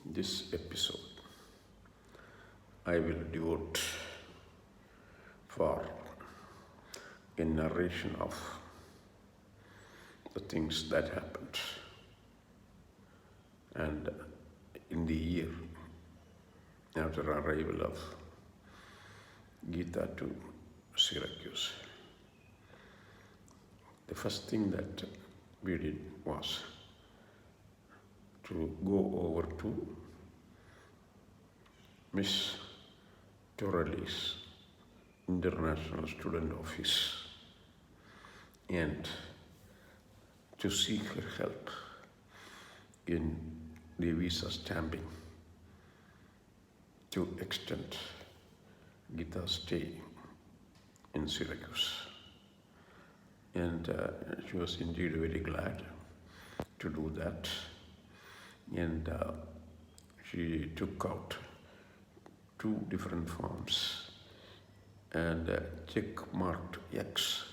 This episode I will devote for a narration of the things that happened and in the year after arrival of Geetha to Syracuse. The first thing that we did was to go over to Miss Torelli's International Student Office and to seek her help in the visa stamping to extend Geetha's stay in Syracuse. And she was indeed very glad to do that. And she took out 2 different forms and check marked X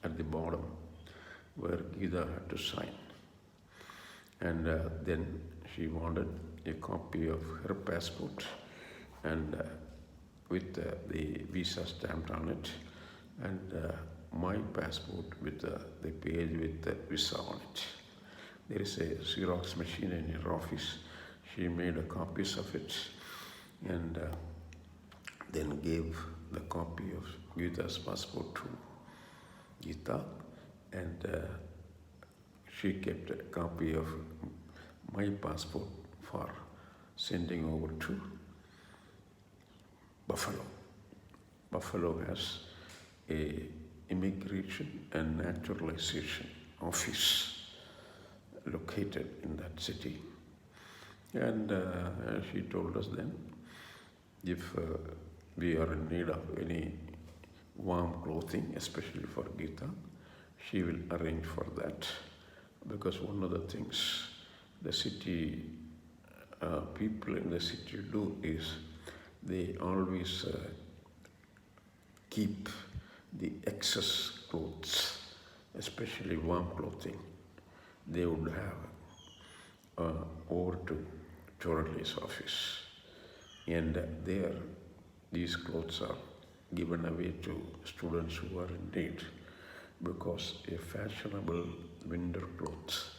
at the bottom where Geetha had to sign. And then she wanted a copy of her passport and with the visa stamped on it, and my passport with the page with the visa on it. There is a Xerox machine in her office. She made copies of it and then gave the copy of Geetha's passport to Geetha, and she kept a copy of my passport for sending over to Buffalo. Buffalo has a immigration and naturalization office located in that city. And she told us then if we are in need of any warm clothing, especially for Geetha, she will arrange for that. Because one of the things the city people in the city do is they always keep the excess clothes, especially warm clothing. They would have over to Torelli's office, and there these clothes are given away to students who are in need, because a fashionable winter clothes,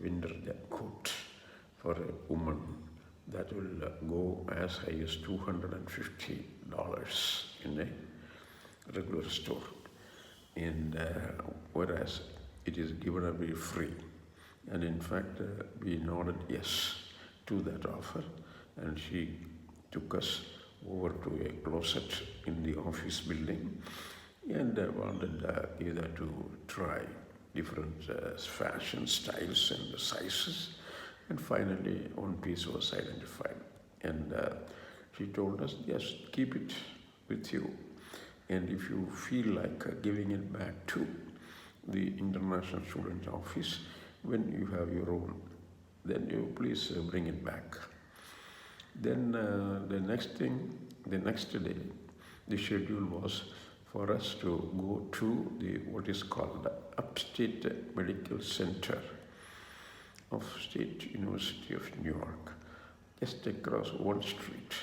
winter coat for a woman, that will go as high as $250 in a regular store, and whereas it is given away free. And in fact, we nodded yes to that offer, and she took us over to a closet in the office building and wanted either to try different fashion styles and sizes. And finally, one piece was identified. And she told us, yes, keep it with you. And if you feel like giving it back to the International Student Office, when you have your own, then you please bring it back. Then the next day, the schedule was for us to go to the what is called the Upstate Medical Center of State University of New York, just across one street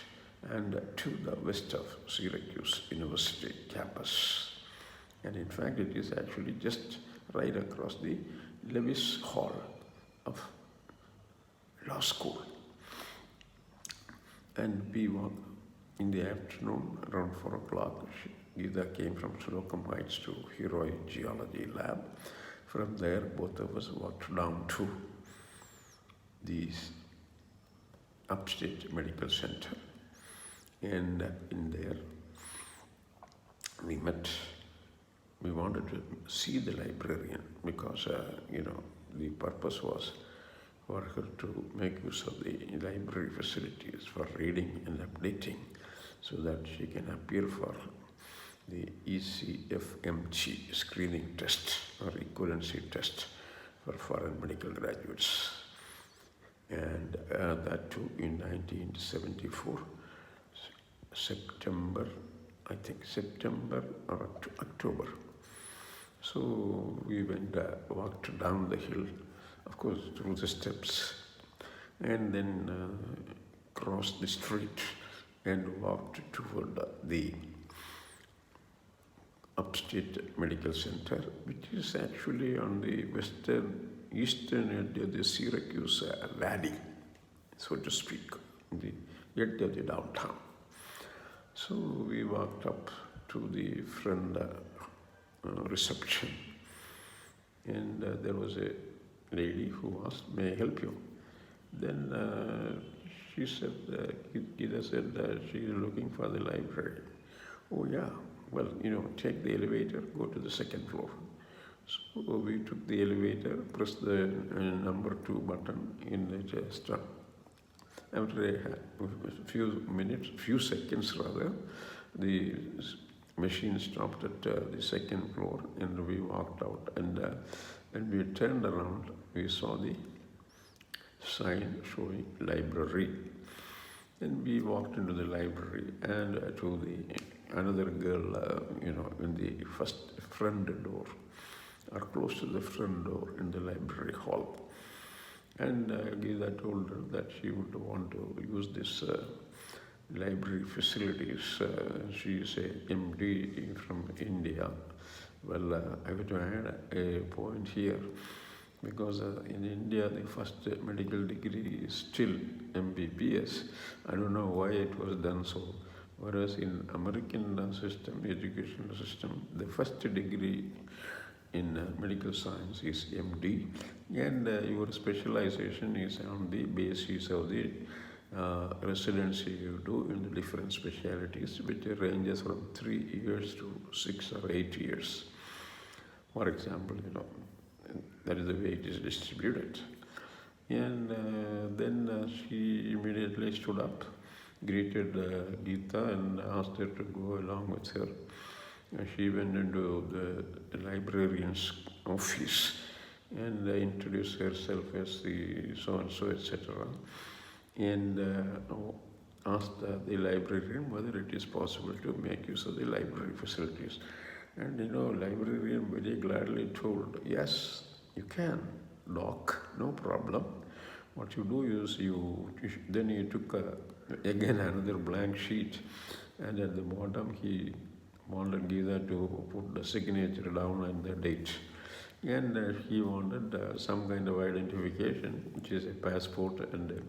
and to the west of Syracuse University campus. And in fact, it is actually just right across the Lewis Hall of Law School. And we walked in the afternoon around 4 o'clock. Geetha came from Slocum Heights to Heroi Geology Lab. From there, both of us walked down to the Upstate Medical Center. And in there, we met. We wanted to see the librarian because, the purpose was for her to make use of the library facilities for reading and updating so that she can appear for the ECFMG screening test or equivalency test for foreign medical graduates. And that too in 1974, September or October. So we walked down the hill, of course, through the steps, and then crossed the street and walked toward the upstate medical center, which is actually on the eastern edge of the Syracuse Valley, so to speak, the edge of the downtown. So we walked up to the front reception, and there was a lady who asked, "May I help you?" Then she said, Geetha said she is looking for the library. "Oh yeah, well, take the elevator, go to the second floor." So we took the elevator, pressed the number 2 button, and it started. After a few seconds rather, the machine stopped at the second floor, and we walked out. And we turned around, we saw the sign showing library. And we walked into the library and to another girl, in the front door, or close to the front door in the library hall. And Geetha told her that she would want to use this library facilities. She is a MD from India. Well, I have to add a point here, because in India the first medical degree is still MBBS. I don't know why it was done so. Whereas in American educational system, the first degree in medical science is MD, and your specialization is on the basis of the residency you do in the different specialties, which ranges from 3 years to 6 or 8 years. For example, that is the way it is distributed. And then she immediately stood up, greeted Geetha, and asked her to go along with her. She went into the librarian's office and introduced herself as the so-and-so, etc. And asked the librarian whether it is possible to make use of the library facilities. And librarian very gladly told, "Yes, you can, doc, no problem. What you do is then he took again another blank sheet, and at the bottom he wanted Geetha to put the signature down and the date. And he wanted some kind of identification, which is a passport and a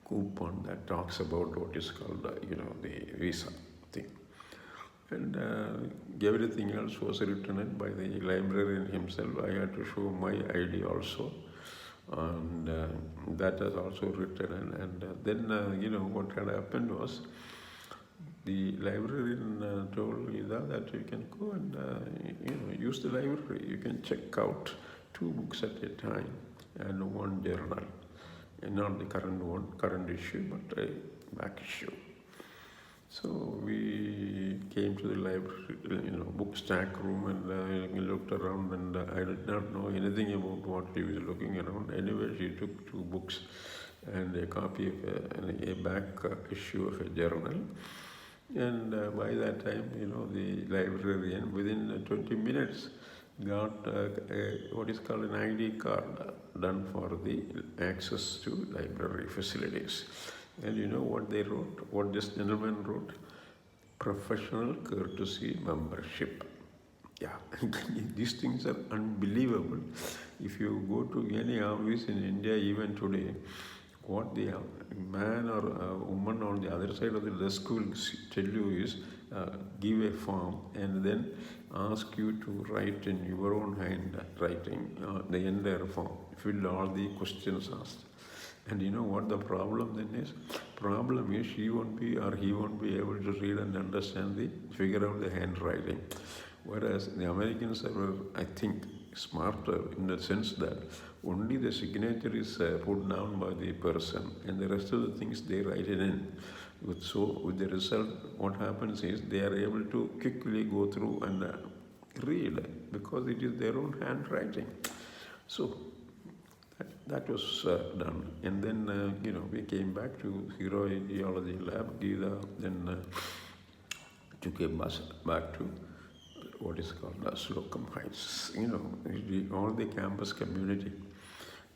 coupon that talks about what is called, the visa thing. And everything else was written in by the librarian himself. I had to show my ID also, and that is also written. And then, what had happened was, the librarian told Geetha that you can go and use the library. You can check out 2 books at a time and 1 journal, and not the current issue, but a back issue. So we came to the library, book stack room, and we looked around, and I did not know anything about what he was looking around. Anyway, she took 2 books and a copy of a back issue of a journal. And by that time, the librarian, within 20 minutes, got what is called an ID card done for the access to library facilities. And you know what they wrote, what this gentleman wrote? Professional courtesy membership. Yeah, these things are unbelievable. If you go to any office in India, even today, what the man or woman on the other side of the desk will tell you is give a form and then ask you to write in your own handwriting the entire form, fill all the questions asked. And you know what the problem then is? Problem is she won't be or he won't be able to read and understand figure out the handwriting. Whereas the Americans are, I think, smarter in the sense that only the signature is put down by the person, and the rest of the things they write it in. So with the result, what happens is they are able to quickly go through and read, because it is their own handwriting. So that was done. And then, we came back to urology lab. Geetha then took a bus back to what is called Slocum Heights. All the campus community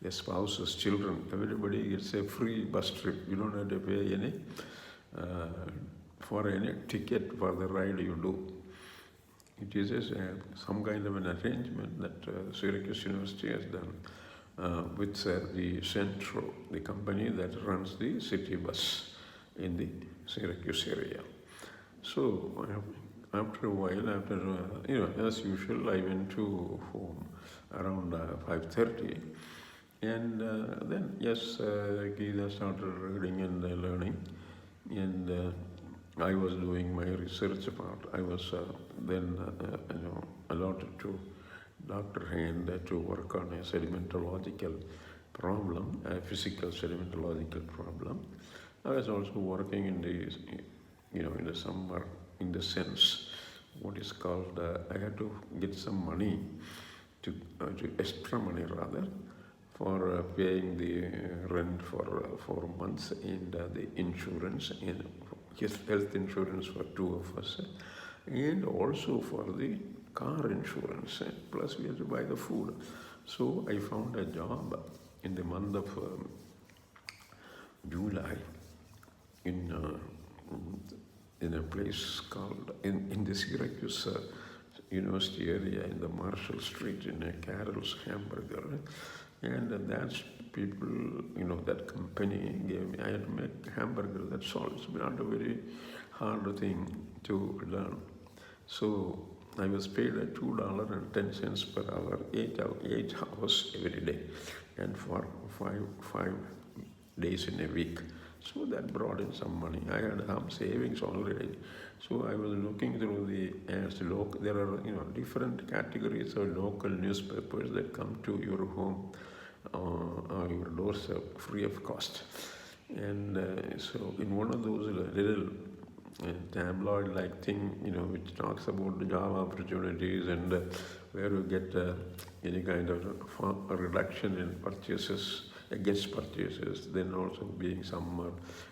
their spouses, children, everybody gets a free bus trip. You don't have to pay any for any ticket for the ride you do. It is some kind of an arrangement that Syracuse University has done with the Centro, the company that runs the city bus in the Syracuse area. So after a while, as usual, I went to home around 5:30, and then Geetha started reading and learning, and I was doing my research part. I was then allotted to Dr. Hand to work on a sedimentological problem, a physical sedimentological problem. I was also working in the summer, in the sense, what is called, I had to get some money, to extra money rather, for paying the rent for 4 months, and the insurance, and health insurance for 2 of us, and also for the car insurance, plus we had to buy the food. So I found a job in the month of July in a place called, in the Syracuse University area, in the Marshall Street, in a Carol's Hamburger. And that's people, that company gave me, I had to make hamburger, that's all. It's not a very hard thing to learn. So I was paid at $2.10 per hour, 8 hours every day, and for five days in a week. So that brought in some money. I had some savings already. So I was looking through the ads. There are different categories of local newspapers that come to your home or your doorstep free of cost. And so in one of those little tabloid-like thing, which talks about the job opportunities and where you get any kind of a reduction in purchases, against purchases, then also being some,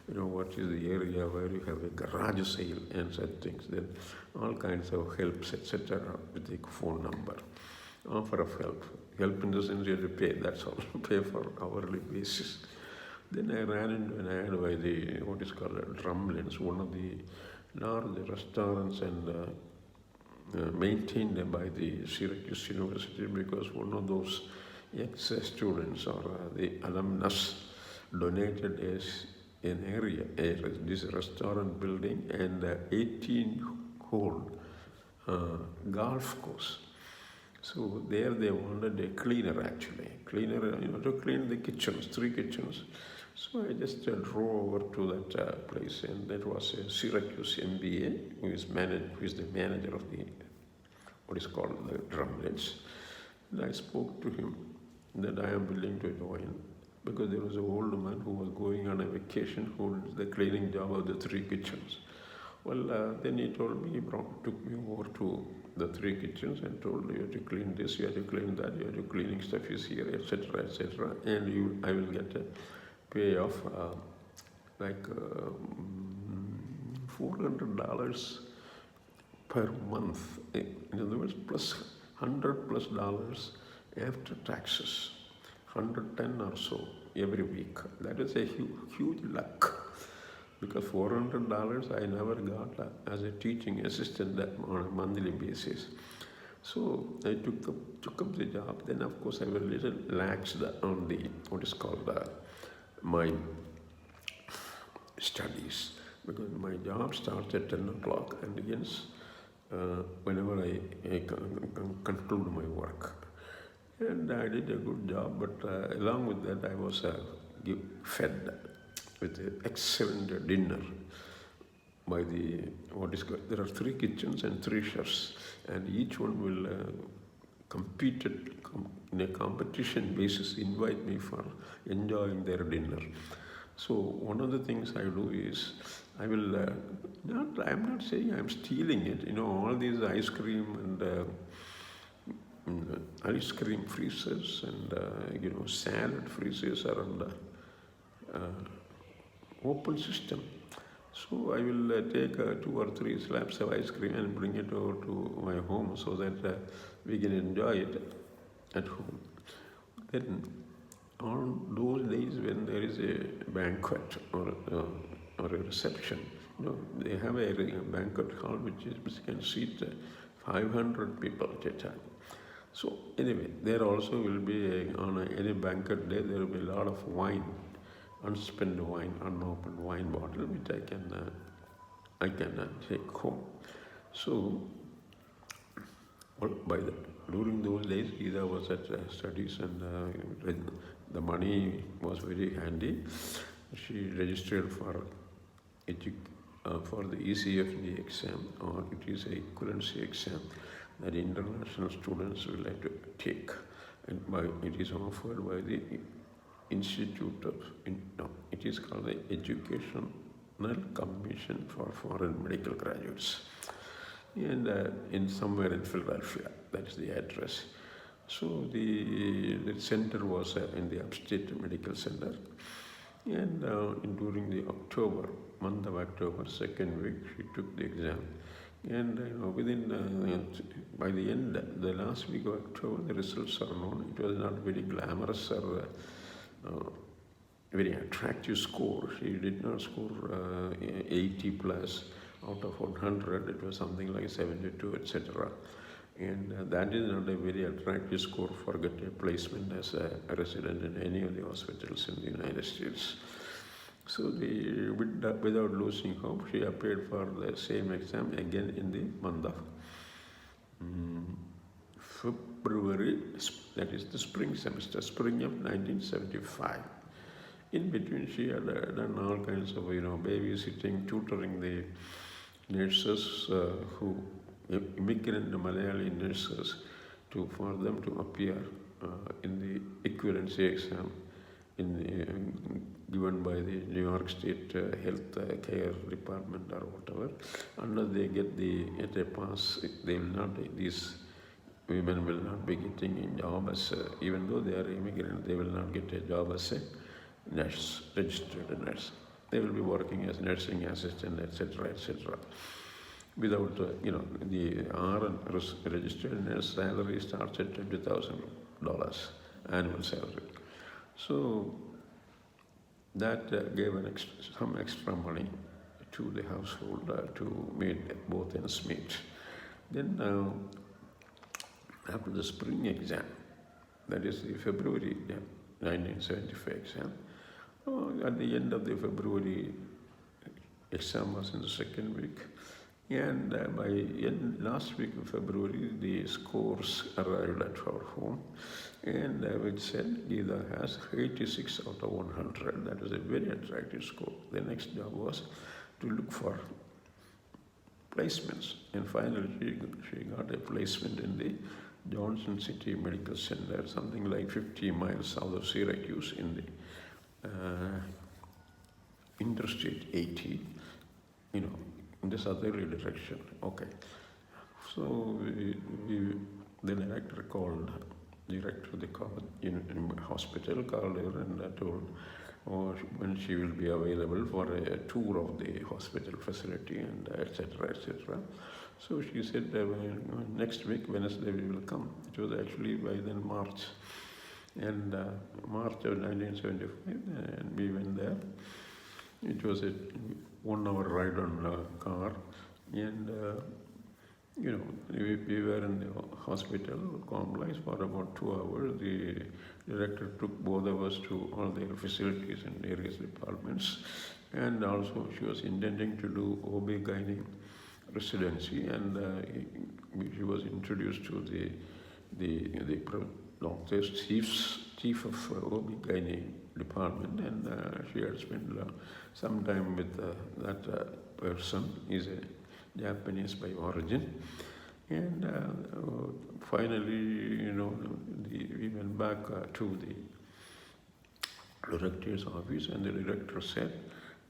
what is the area where you have a garage sale and such things, then all kinds of helps, etc., with the phone number. Offer of help. Help in the sense you have to pay, that's all, pay for hourly basis. Then I ran into an ad by the, what is called Drumlins, one of the large restaurants, and maintained by the Syracuse University, because one of those ex-students or the alumnus donated an area, this restaurant building, and 18-hole golf course. So there they wanted a cleaner, actually. Cleaner, to clean the kitchens, 3 kitchens. So I just drove over to that place, and that was a Syracuse MBA, who is the manager of the, what is called the Drumlins. And I spoke to him that I am willing to join, because there was an old man who was going on a vacation, who did the cleaning job of the 3 kitchens. Well, then he told me, took me over to the 3 kitchens and told, you have to clean this, you have to clean that, you have to cleaning stuff is here, etc., etc. And I will get a pay of like $400 per month. In other words, plus $100+ after taxes, 110 or so every week. That is a huge luck, because $400 I never got as a teaching assistant on a monthly basis. So I took up the job. Then of course I was a little laxed on the, what is called my studies, because my job starts at 10 o'clock and begins whenever I conclude my work. And I did a good job, but along with that I was fed with an excellent dinner by the, what is called, there are 3 kitchens and 3 chefs, and each one will compete in a competition basis, invite me for enjoying their dinner. So one of the things I do is, I will, I'm not saying I'm stealing it, all these ice cream and ice cream freezers and salad freezers are under open system. So I will take 2 or 3 slabs of ice cream and bring it over to my home, so that we can enjoy it at home. Then on those days when there is a banquet or a reception, they have a banquet hall which can seat 500 people at a time. So anyway, there also will be any banquet day there will be a lot of wine, unspent wine, unopened wine bottle which I can take home. So during those days, Geetha was at studies and the money was very handy. She registered for the ECFD exam, or it is a equivalency exam that international students will have to take. And it is offered by the Institute of, it is called the Educational Commission for Foreign Medical Graduates. And in somewhere in Philadelphia, that's the address. So the center was in the Upstate Medical Center, and during the month of October, second week, she took the exam, and by the end, the last week of October, the results are known. It was not very glamorous or very attractive score. She did not score 80 plus. Out of 100, it was something like 72, etc. And that is not a very attractive score for getting a placement as a resident in any of the hospitals in the United States. So without losing hope, she appeared for the same exam again in the month of February, that is the spring semester, spring of 1975. In between, she had done all kinds of, babysitting, tutoring the nurses immigrant Malayali nurses for them to appear in the equivalency exam given by the New York State Health Care Department or whatever. Unless they get a pass, these women will not be getting a job as even though they are immigrant, they will not get a job as a nurse, registered nurse. They will be working as nursing assistant, etc., etc. Without, the RN registered nurse salary starts at $20,000 annual salary. So that gave some extra money to the household to meet both ends meet. Then after the spring exam, that is the February 1975 exam, at the end of the February exam was in the second week, and by last week of February the scores arrived at our home, and which said Geetha has 86 out of 100. That is a very attractive score. The next job was to look for placements, and finally she got a placement in the Johnson City Medical Center, something like 50 miles south of Syracuse in the Interstate 80, in the southerly direction. Okay. So the director of the hospital called her and told when she will be available for a tour of the hospital facility and etc., etc. So she said next week, Wednesday, we will come. It was actually by then March. And March of 1975, and we went there. It was a 1 hour ride on a car, and we were in the hospital complex for about 2 hours. The director took both of us to all their facilities and various departments, and also she was intending to do obgyne residency, and she was introduced to the doctor's chief of obgyne department, and she had spent some time with that person. He's a Japanese by origin, and finally, we went back to the director's office, and the director said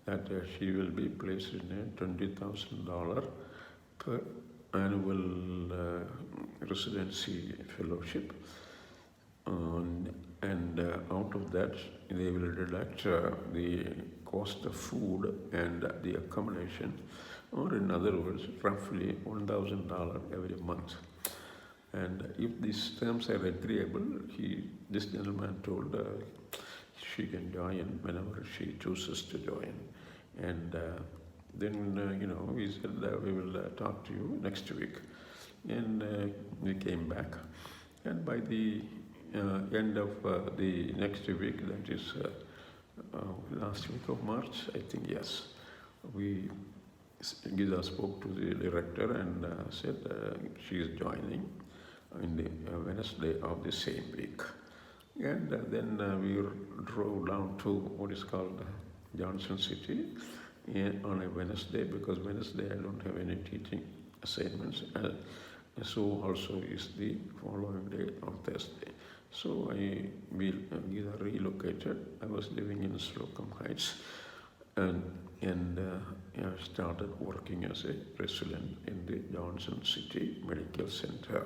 that she will be placed in a $20,000 per annual residency fellowship, and out of that they will deduct the cost of food and the accommodation, or in other words, roughly $1,000 every month. And if these terms are agreeable, this gentleman told she can join whenever she chooses to join. And then, we said we will talk to you next week. And we came back. And by the end of the next week, that is last week of March, I think, yes, Geetha spoke to the director and said she is joining in the Wednesday of the same week. And then we drove down to what is called Johnson City on a Wednesday, because Wednesday I don't have any teaching assignments. So also is the following day on Thursday. So Geetha relocated. I was living in Slocum Heights, and I started working as a resident in the Johnson City Medical Center.